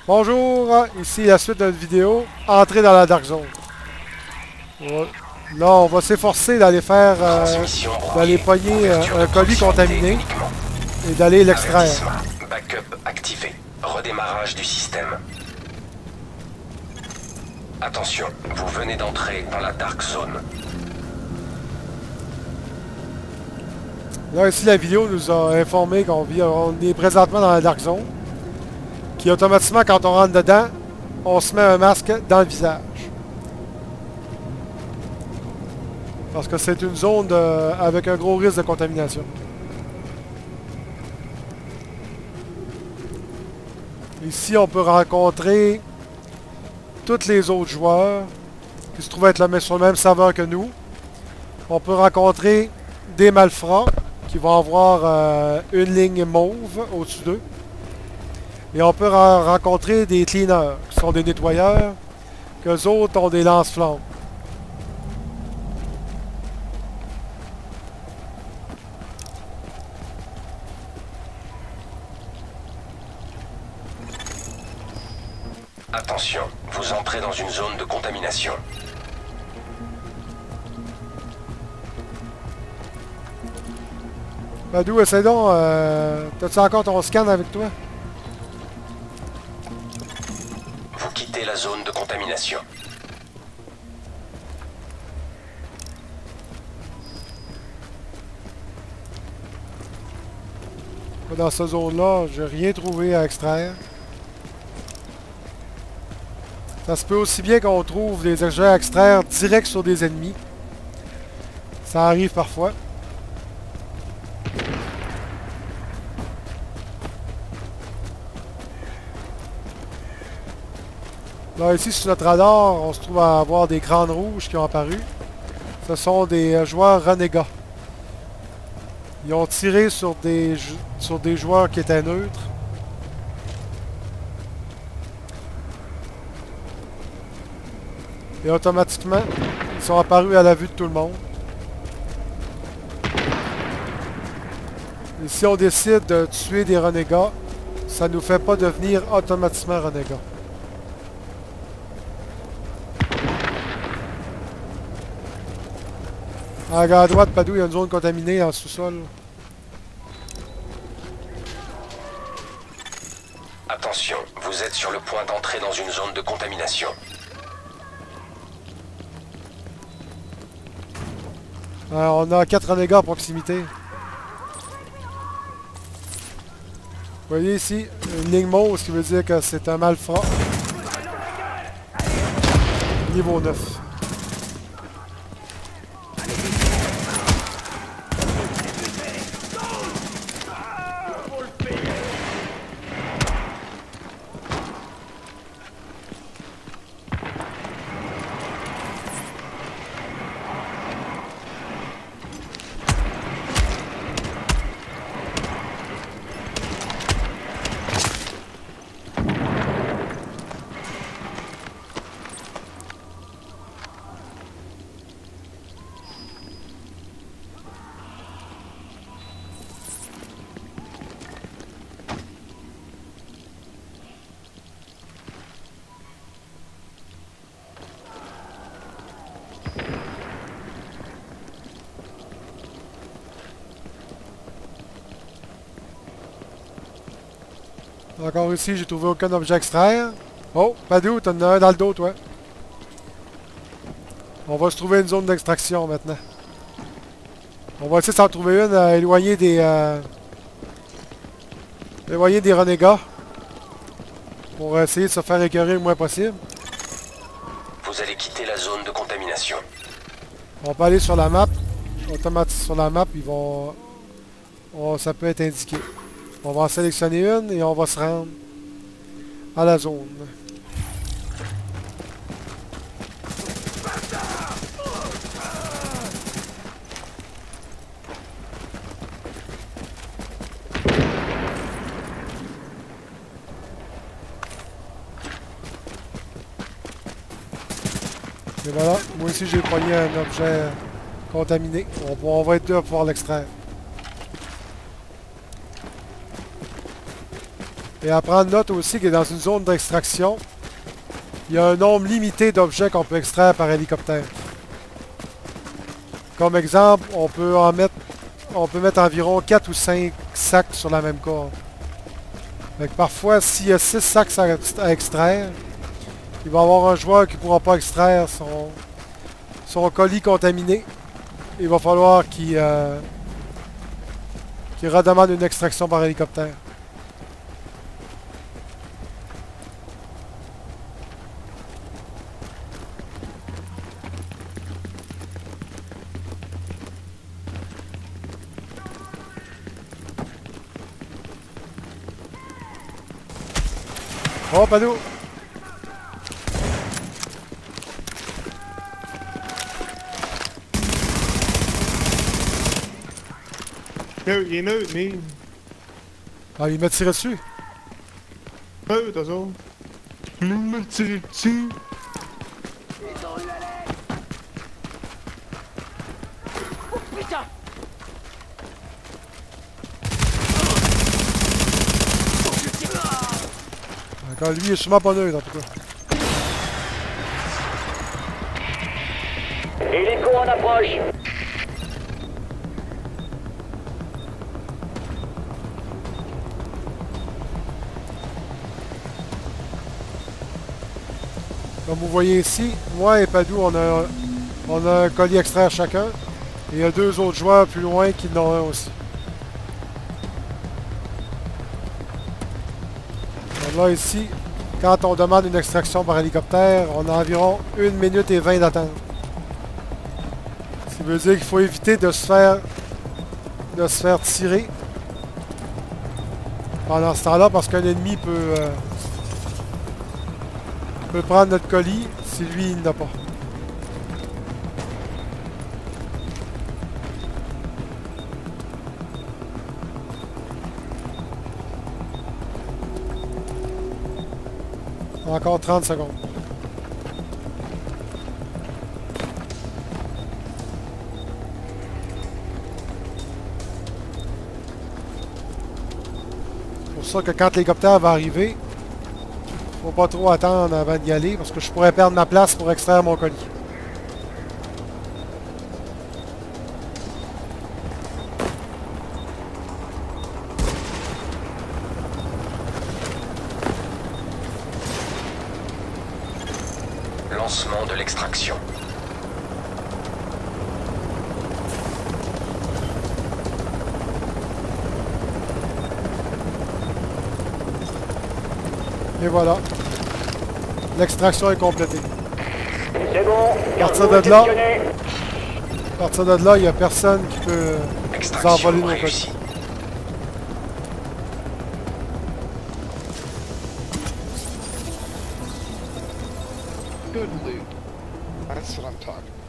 Bonjour, ici la suite de notre vidéo, Entrer dans la Dark Zone. Là, on va s'efforcer d'aller faire, Transmission d'aller brouillée. pogner Ouverture un de colis proximité contaminé uniquement. et d'aller l'extraire. Avertissement. Backup activé. Redémarrage du système. Attention, vous venez d'entrer dans la Dark Zone. Là, ici, la vidéo nous a informé on est présentement dans la Dark Zone, qui automatiquement, quand on rentre dedans, on se met un masque dans le visage. Parce que c'est une zone avec un gros risque de contamination. Ici, on peut rencontrer tous les autres joueurs qui se trouvent être sur le même serveur que nous. On peut rencontrer des malfrats qui vont avoir une ligne mauve au-dessus d'eux. Et on peut rencontrer des cleaners, qui sont des nettoyeurs, qu'eux autres ont des lance-flammes. Attention, vous entrez dans une zone de contamination. Badou, essaie donc. T'as-tu encore ton scan avec toi? Vous quittez la zone de contamination. Dans cette zone-là, j'ai rien trouvé à extraire. Ça se peut aussi bien qu'on trouve des objets à extraire direct sur des ennemis. Ça arrive parfois. Là, ici, sur notre radar, on se trouve à avoir des crânes rouges qui ont apparu. Ce sont des joueurs renégats. Ils ont tiré sur des joueurs qui étaient neutres. Et automatiquement, ils sont apparus à la vue de tout le monde. Et si on décide de tuer des renégats, ça ne nous fait pas devenir automatiquement renégats. À droite, Padou, il y a une zone contaminée en sous-sol. Attention, vous êtes sur le point d'entrer dans une zone de contamination. On a 4 renégats à proximité. Vous voyez ici, une ligne mauve, ce qui veut dire que c'est un malfrat. Niveau 9. Encore ici, j'ai trouvé aucun objet à extraire. Oh, Padou, t'en as un dans le dos, toi. On va se trouver une zone d'extraction maintenant. On va essayer de s'en trouver une éloignée des renégats. Pour essayer de se faire écœurer le moins possible. Vous allez quitter la zone de contamination. On peut aller sur la map. Automatiquement sur la map, ça peut être indiqué. On va en sélectionner une et on va se rendre à la zone. Et voilà, moi aussi j'ai pogné un objet contaminé. On va être deux à pouvoir l'extraire. Et à prendre note aussi que dans une zone d'extraction, il y a un nombre limité d'objets qu'on peut extraire par hélicoptère. Comme exemple, on peut mettre environ 4 ou 5 sacs sur la même corde. Fait que parfois, s'il y a 6 sacs à extraire, il va y avoir un joueur qui ne pourra pas extraire son colis contaminé. Il va falloir qu'il redemande une extraction par hélicoptère. Oh, panneau! Il est neutre, mais... Ah, il m'a tiré dessus. Neutre, eux autres. Il m'a tiré dessus. Putain! Encore lui, il est sûrement pas neutre, en tout cas. Hélico en approche! Comme vous voyez ici, moi et Padou, on a un colis extraire chacun. Et il y a 2 autres joueurs plus loin qui en ont un aussi. Donc là, ici, quand on demande une extraction par hélicoptère, on a environ 1 minute et 20 d'attente. Ce qui veut dire qu'il faut éviter de se faire tirer pendant ce temps-là, parce qu'un ennemi peut prendre notre colis si lui, il n'a pas. Encore 30 secondes. C'est pour ça que quand l'hélicoptère va arriver, faut pas trop attendre avant d'y aller parce que je pourrais perdre ma place pour extraire mon colis. Lancement de l'extraction. Et voilà. L'extraction est complétée. C'est bon. À partir de là, il n'y a personne qui peut nous envoler nos colis. Réussie. Good loot. That's what I'm talking about.